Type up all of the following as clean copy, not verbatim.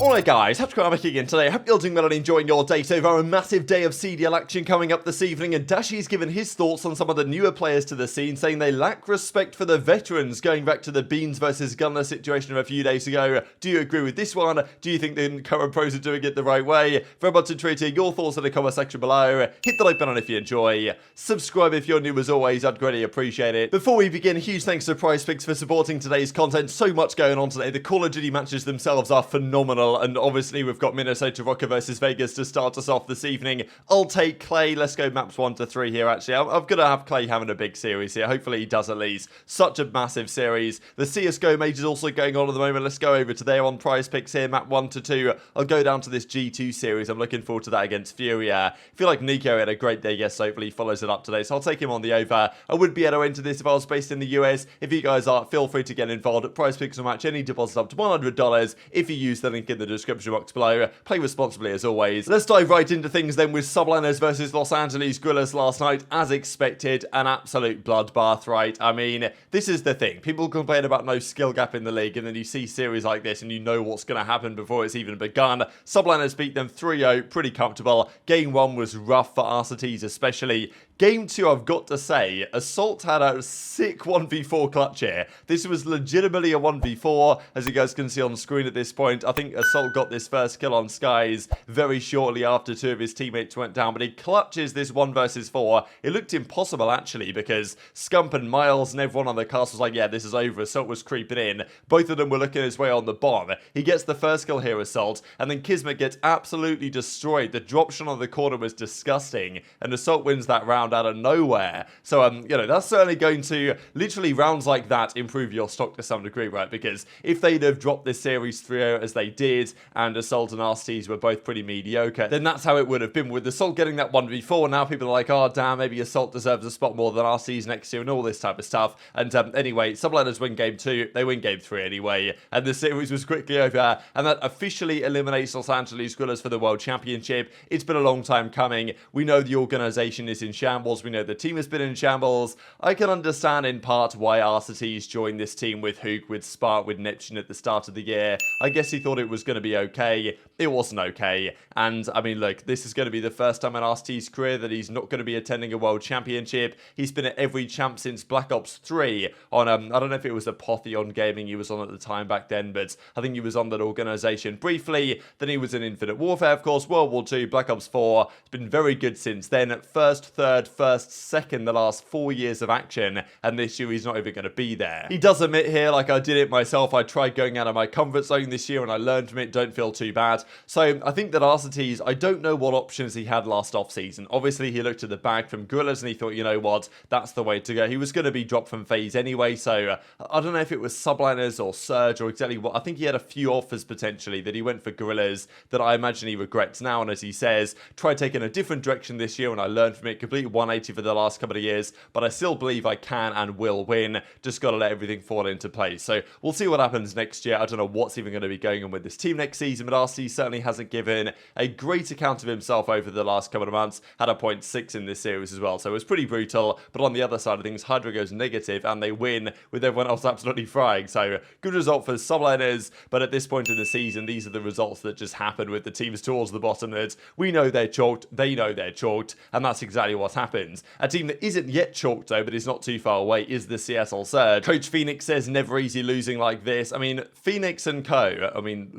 Alright guys, TacticalRab again today. Hope you're doing well and enjoying your day so far. A massive day of CDL action coming up this evening, and Dashy's given his thoughts on some of the newer players to the scene, saying they lack respect for the veterans, going back to the Beans versus Gunner situation of a few days ago. Do you agree with this one? Do you think the current pros are doing it the right way? Very much intriguing. Your thoughts in the comment section below. Hit the like button if you enjoy. Subscribe if you're new as always, I'd greatly appreciate it. Before we begin, huge thanks to PrizePicks for supporting today's content. So much going on today. The Call of Duty matches themselves are phenomenal. And obviously we've got Minnesota Rokkr versus Vegas to start us off this evening. I'll take Clay. Let's go maps 1 to 3 here actually. I'm going to have Clay having a big series here. Hopefully he does at least. Such a massive series. The CSGO major is also going on at the moment. Let's go over to there on PrizePicks here. Map 1 to 2. I'll go down to this G2 series. I'm looking forward to that against Fury. I feel like Nico had a great day yesterday. Hopefully he follows it up today. So I'll take him on the over. I would be able to enter this if I was based in the US. If you guys are, feel free to get involved. PrizePicks will match any deposit up to $100 if you use the link in the description box below. Play responsibly as always. Let's dive right into things then with Subliners versus Los Angeles Guerrillas last night. As expected, an absolute bloodbath, right? I mean, this is the thing. People complain about no skill gap in the league, and then you see series like this and you know what's going to happen before it's even begun. Subliners beat them 3-0, pretty comfortable. Game 1 was rough for Arcitys especially. Game 2, I've got to say, Assault had a sick 1v4 clutch here. This was legitimately a 1v4, as you guys can see on screen at this point. I think Assault got this first kill on Skies very shortly after 2 of his teammates went down, but he clutches this 1 versus 4. It looked impossible, actually, because Scump and Miles and everyone on the cast was like, yeah, this is over. Assault was creeping in. Both of them were looking his way on the bomb. He gets the first kill here, Assault, and then Kismet gets absolutely destroyed. The drop shot on the corner was disgusting, and Assault wins that round out of nowhere. So, you know, that's certainly going to, literally rounds like that, improve your stock to some degree, right? Because if they'd have dropped this series 3-0 as they did, and Assault and Arcitys were both pretty mediocre, then that's how it would have been. With Assault getting that 1v4, now people are like, oh, damn, maybe Assault deserves a spot more than Arcitys next year, and all this type of stuff. And anyway, Subliners win game 2, they win game 3 anyway, and the series was quickly over, and that officially eliminates Los Angeles Guerrillas for the World Championship. It's been a long time coming. We know the organization is in shambles. We know the team has been in shambles. I can understand in part why Arcitys joined this team with Huke, with Spark, with Neptune at the start of the year. I guess he thought it was going to be okay. It wasn't okay. And I mean, look, this is going to be the first time in Arcitys' career that he's not going to be attending a World Championship. He's been at every champ since Black Ops 3 on, I don't know if it was Apotheon Gaming he was on at the time back then, but I think he was on that organization briefly. Then he was in Infinite Warfare, of course, World War 2, Black Ops 4. It's been very good since then. First, third, first, second, the last 4 years of action, and this year he's not even going to be there. He does admit here, like I did it myself, I tried going out of my comfort zone this year and I learned from it, don't feel too bad. So I think that Arcitys, I don't know what options he had last off-season. Obviously he looked at the bag from Guerrillas and he thought, you know what, that's the way to go. He was going to be dropped from FaZe anyway, so I don't know if it was Subliners or Surge or exactly what. I think he had a few offers potentially that he went for Guerrillas that I imagine he regrets now, and as he says, tried taking a different direction this year and I learned from it, completely 180 for the last couple of years, but I still believe I can and will win. Just got to let everything fall into place. So we'll see what happens next year. I don't know what's even going to be going on with this team next season, but RC certainly hasn't given a great account of himself over the last couple of months. Had a 0.6 in this series as well, so it was pretty brutal. But on the other side of things, Hydra goes negative and they win with everyone else absolutely frying. So good result for Subliners, but at this point in the season, these are the results that just happen with the teams towards the bottom. That we know they're chalked, they know they're chalked, and that's exactly what happens. A team that isn't yet chalked though, but is not too far away, is the Seattle Surge. Coach Phoenix says never easy losing like this. I mean, Phoenix and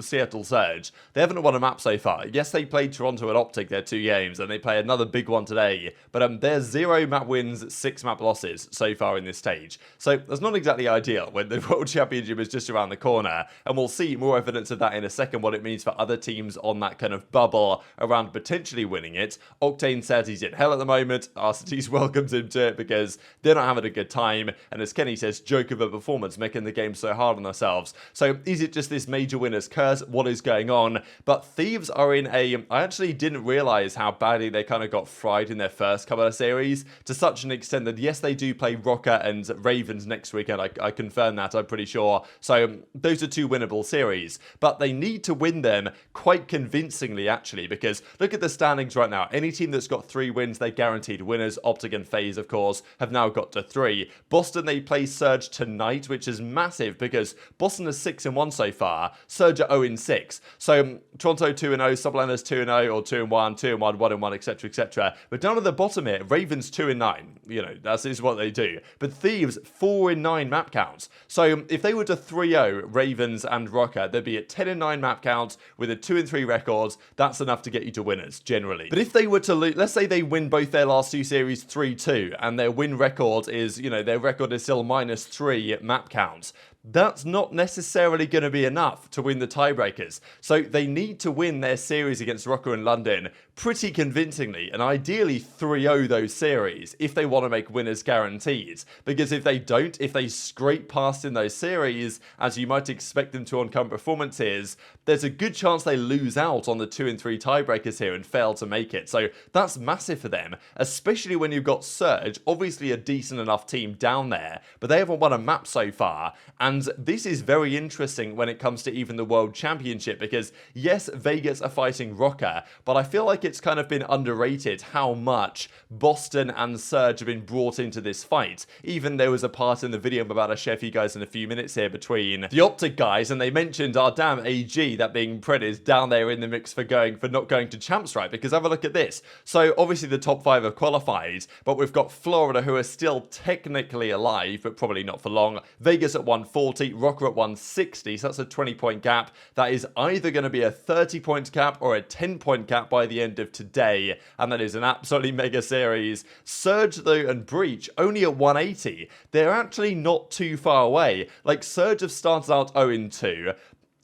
Seattle Surge, they haven't won a map so far. Yes, they played Toronto at OpTic, their 2 games, and they play another big one today, but there's 0 map wins, 6 map losses so far in this stage. So that's not exactly ideal when the World Championship is just around the corner, and we'll see more evidence of that in a second, what it means for other teams on that kind of bubble around potentially winning it. Octane says he's in hell at the moment. Arcitys welcomes him to it because they're not having a good time, and as Kenny says, joke of a performance, making the game so hard on themselves. So is it just this major winner's curse? What is going on? But Thieves are in a, I actually didn't realize how badly they kind of got fried in their first couple of series, to such an extent that yes, they do play Rokkr and Ravens next weekend. I confirm that, I'm pretty sure. So those are 2 winnable series, but they need to win them quite convincingly actually, because look at the standings right now. Any team that's got 3 wins, they guaranteed winners. OpTic and FaZe, of course, have now got to 3. Boston, they play Surge tonight, which is massive because Boston is 6-1 so far. Surge are 0-6. So Toronto 2-0, Subliners 2-0, or 2-1, 2-1, 1-1, etc., etc. But down at the bottom here, Ravens 2-9. You know, that is what they do. But Thieves 4-9 map counts. So if they were to 3-0 Ravens and Rokkr, they'd be at 10-9 map counts with a 2-3 records. That's enough to get you to winners, generally. But if they were to lose, let's say they win both their last 2 series 3-2, and their win record is, you know, their record is still -3 map counts. That's not necessarily going to be enough to win the tiebreakers. So they need to win their series against Rokkr in London pretty convincingly, and ideally 3-0 those series if they want to make winners guaranteed. Because if they don't, if they scrape past in those series, as you might expect them to on current performances, there's a good chance they lose out on the 2 and 3 tiebreakers here and fail to make it. So that's massive for them, especially when you've got Surge, obviously a decent enough team down there, but they haven't won a map so far. And this is very interesting when it comes to even the World Championship, because yes, Vegas are fighting Rokkr, but I feel like it's kind of been underrated how much Boston and Surge have been brought into this fight. Even there was a part in the video I'm about to share for you guys in a few minutes here between the OpTic guys, and they mentioned, oh damn, AG, that being Pred, is down there in the mix for not going to champs, right? Because have a look at this. So obviously the top 5 have qualified, but we've got Florida, who are still technically alive, but probably not for long. Vegas at 140, Rokkr at 160, so that's a 20-point gap. That is either going to be a 30-point cap or a 10-point cap by the end of today, and that is an absolutely mega series. Surge, though, and Breach only at 180. They're actually not too far away. Like, Surge have started out 0-2.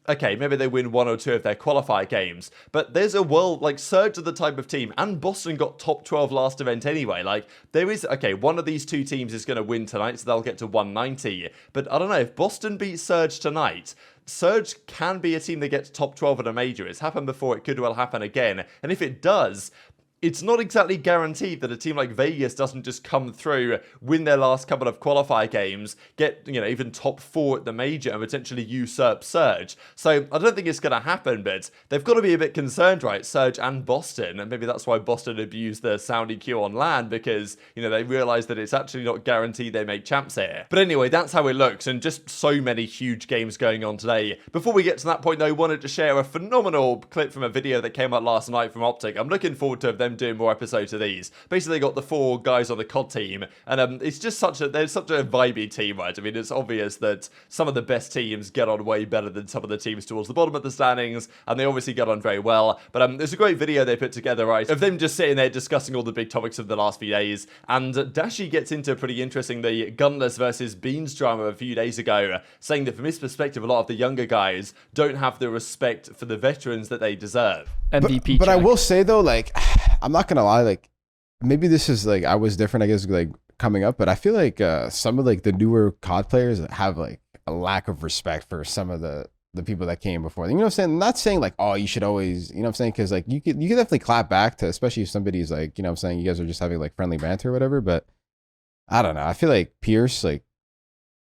Okay, maybe they win 1 or 2 of their qualifier games, but there's a world, like, Surge are the type of team, and Boston got top 12 last event anyway. Like, there is, okay, one of these 2 teams is going to win tonight, so they'll get to 190, but I don't know, if Boston beats Surge tonight, Surge can be a team that gets top 12 at a major. It's happened before, it could well happen again, and if it does, it's not exactly guaranteed that a team like Vegas doesn't just come through, win their last couple of qualifier games, get, you know, even top 4 at the major and potentially usurp Surge. So I don't think it's going to happen, but they've got to be a bit concerned, right? Surge and Boston, and maybe that's why Boston abused the sound EQ on LAN, because, you know, they realize that it's actually not guaranteed they make champs here. But anyway, that's how it looks, and just so many huge games going on today. Before we get to that point, though, I wanted to share a phenomenal clip from a video that came out last night from OpTic. I'm looking forward to them doing more episodes of these. Basically, they got the 4 guys on the COD team, and it's just they're such a vibey team, right? I mean, it's obvious that some of the best teams get on way better than some of the teams towards the bottom of the standings, and they obviously get on very well. But there's a great video they put together, right, of them just sitting there discussing all the big topics of the last few days, and Dashy gets into pretty interesting the Gunless versus Beans drama a few days ago, saying that from his perspective, a lot of the younger guys don't have the respect for the veterans that they deserve. MVP but I will say, though, like, I'm not gonna lie, like, maybe this is, like, I was different, I guess, like, coming up, but I feel like some of, like, the newer COD players have, like, a lack of respect for some of the people that came before them. You know what I'm saying? I'm not saying, like, oh, you should always, you know what I'm saying? Because, like, you can definitely clap back to, especially if somebody's, like, you know what I'm saying, you guys are just having, like, friendly banter or whatever, but I don't know. I feel like Pierce, like,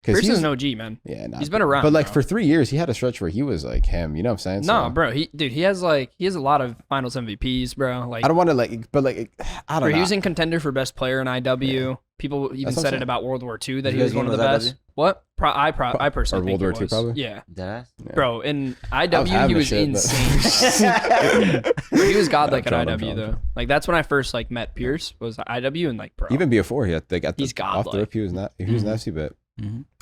Pierce is an OG, man. Yeah, he's been around. But like for 3 years, he had a stretch where he was like him. You know what I'm saying? No, bro. He has a lot of Finals MVPs, bro. Like, I don't want to like, but like, I don't know. He was in contender for best player in IW. Yeah. People even said it about World War II that he was one of the best. What? I personally think World War II probably. Yeah. Yeah. Bro, in IW he was insane. Bro, he was godlike at IW though. Like that's when I first like met Pierce was IW, and like bro. Even before he had like he's godlike. Off the rip, he was nasty, but.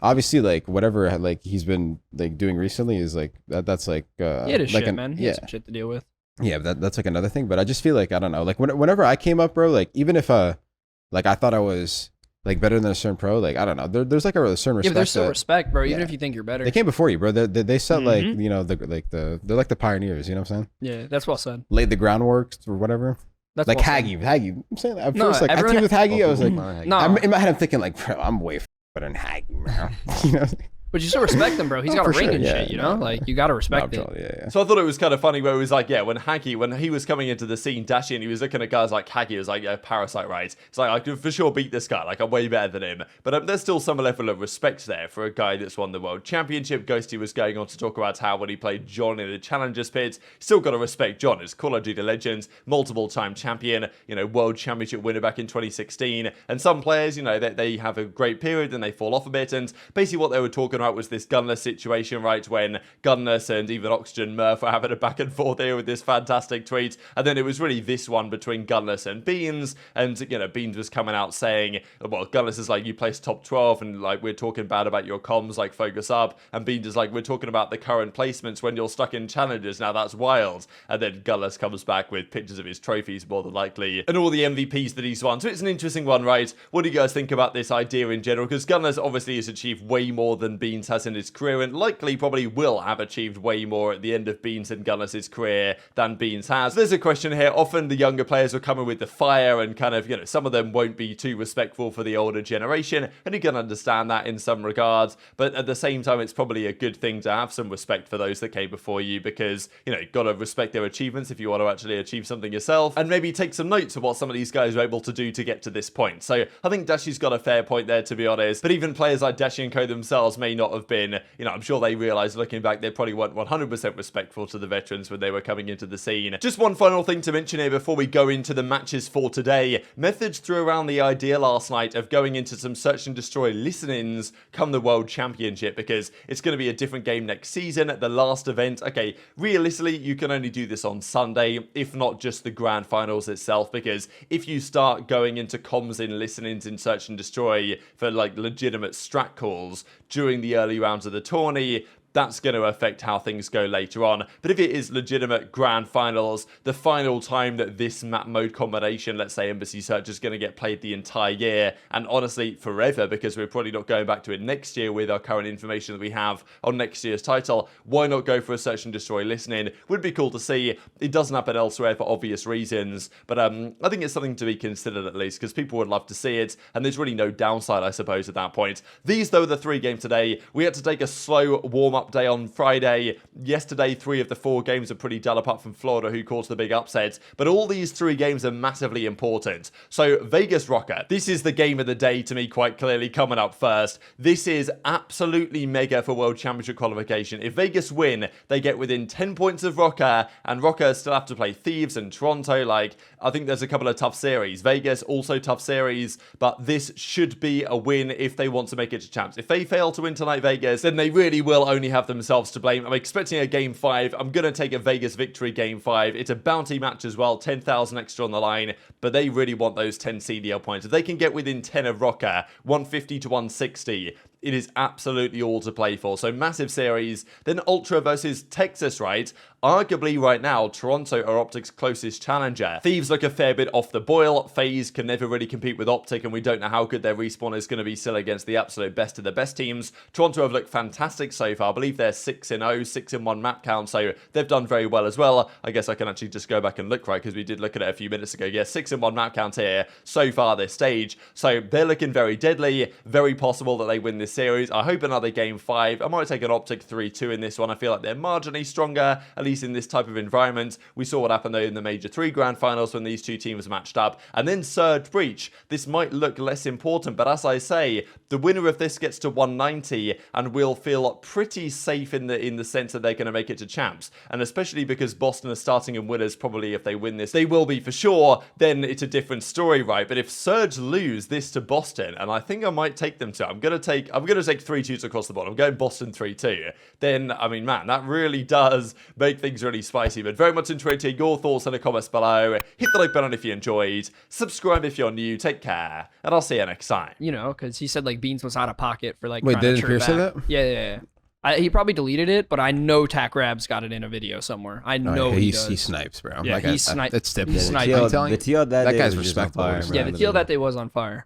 Obviously, like whatever like he's been like doing recently is like that's like he had his like shit, man. He had some shit to deal with. Yeah, but that's like another thing. But I just feel like I don't know. Like whenever I came up, bro, like even if like I thought I was like better than a certain pro, like I don't know. There's like a certain respect. Yeah, but there's still respect, bro. Even if you think you're better, they came before you, bro. They set like you know they're like the pioneers. You know what I'm saying? Yeah, that's well said. Laid the groundwork or whatever. That's like well Haggy. I'm saying at first like I teamed with Haggy. I was like, in my head I'm thinking like, bro, I'm way better than Haggy, bro. You know? But you still respect him, bro. He's got a ring and shit, you know? Like, you got to respect it. Yeah. So I thought it was kind of funny where it was like, yeah, when he was coming into the scene, Dashy, and he was looking at guys like Haggy, he was like, yeah, Parasite, right? It's like, I could for sure beat this guy. Like, I'm way better than him. But there's still some level of respect there for a guy that's won the World Championship. Ghosty was going on to talk about how when he played John in the Challengers pit, still got to respect John as Call of Duty Legends, multiple-time champion, you know, World Championship winner back in 2016. And some players, you know, they have a great period and they fall off a bit. And basically what they were talking about was this Gunless situation, right, when Gunless and even Oxygen Murph were having a back and forth here with this fantastic tweet, and then it was really this one between Gunless and Beans, and, you know, Beans was coming out saying, well, Gunless is like, you placed top 12, and, like, we're talking bad about your comms, like, focus up, and Beans is like, we're talking about the current placements when you're stuck in challenges, now that's wild, and then Gunless comes back with pictures of his trophies, more than likely, and all the MVPs that he's won, so it's an interesting one, right? What do you guys think about this idea in general? Because Gunless obviously has achieved way more than Beans has in his career, and likely probably will have achieved way more at the end of Beans and Gunless's career than Beans has. There's a question here. Often the younger players are coming with the fire and kind of, you know, some of them won't be too respectful for the older generation, and you can understand that in some regards, but at the same time, it's probably a good thing to have some respect for those that came before you because, you know, you've got to respect their achievements if you want to actually achieve something yourself, and maybe take some notes of what some of these guys are able to do to get to this point. So I think Dashy's got a fair point there, to be honest, but even players like Dashy and Co themselves may not have been, you know, I'm sure they realised looking back they probably weren't 100% respectful to the veterans when they were coming into the scene. Just one final thing to mention here before we go into the matches for today. Methods threw around the idea last night of going into some search and destroy listen-ins come the World Championship, because it's going to be a different game next season at the last event. Okay, realistically, you can only do this on Sunday, if not just the grand finals itself, because if you start going into comms in listen-ins in search and destroy for like legitimate strat calls during the early rounds of the tourney, that's going to affect how things go later on. But if it is legitimate grand finals, the final time that this map mode combination, let's say Embassy Search, is going to get played the entire year, and honestly forever, because we're probably not going back to it next year with our current information that we have on next year's title, why not go for a search and destroy listening? Would be cool to see. It doesn't happen elsewhere for obvious reasons, but I think it's something to be considered at least, because people would love to see it, and there's really no downside, I suppose, at that point. These, though, are the 3 games today. We had to take a slow warm-up day on Friday. Yesterday, 3 of the 4 games are pretty dull, apart from Florida, who caused the big upsets. But all these 3 games are massively important. So, Vegas Rokkr. This is the game of the day to me, quite clearly, coming up first. This is absolutely mega for World Championship qualification. If Vegas win, they get within 10 points of Rokkr, and Rokkr still have to play Thieves and Toronto. Like, I think there's a couple of tough series. Vegas, also tough series, but this should be a win if they want to make it to champs. If they fail to win tonight, Vegas, then they really will only have themselves to blame. I'm expecting a game 5. I'm going to take a Vegas victory game 5. It's a bounty match as well, 10,000 extra on the line, but they really want those 10 CDL points. If they can get within 10 of Rokkr, 150 to 160, it is absolutely all to play for. So massive series. Then Ultra versus Texas, right? Arguably right now, Toronto are OpTic's closest challenger. Thieves look a fair bit off the boil. FaZe can never really compete with OpTic, and we don't know how good their respawn is going to be still against the absolute best of the best teams. Toronto have looked fantastic so far. I believe they're 6-0, 6-1 map count, so they've done very well as well. I guess I can actually just go back and look, right, because we did look at it a few minutes ago. Yeah, 6-1 map count here so far this stage. So they're looking very deadly. Very possible that they win this series. I hope another game 5. I might take an OpTic 3-2 in this one. I feel like they're marginally stronger, at least in this type of environment. We saw what happened though in the Major 3 grand finals when these 2 teams matched up. And then Surge Breach. This might look less important, but as I say, the winner of this gets to 190 and will feel pretty safe in the sense that they're going to make it to champs. And especially because Boston are starting in winners, probably if they win this, they will be for sure, then it's a different story, right? But if Surge lose this to Boston, and I think I might take them to, I'm going to take 3-2s across the board. I'm going Boston 3-2. Then, I mean, man, that really does make things really spicy. But very much enjoyed your thoughts in the comments below. Hit the like button if you enjoyed. Subscribe if you're new. Take care. And I'll see you next time. You know, because he said, like, Beans was out of pocket for, like, wait, didn't Pierce say that? Yeah. He probably deleted it, but I know TacticalRab's got it in a video somewhere. I know he does. He snipes, bro. Yeah, he snipes. It's The teal that guy's respectable. Fire, yeah, the teal that day was on fire.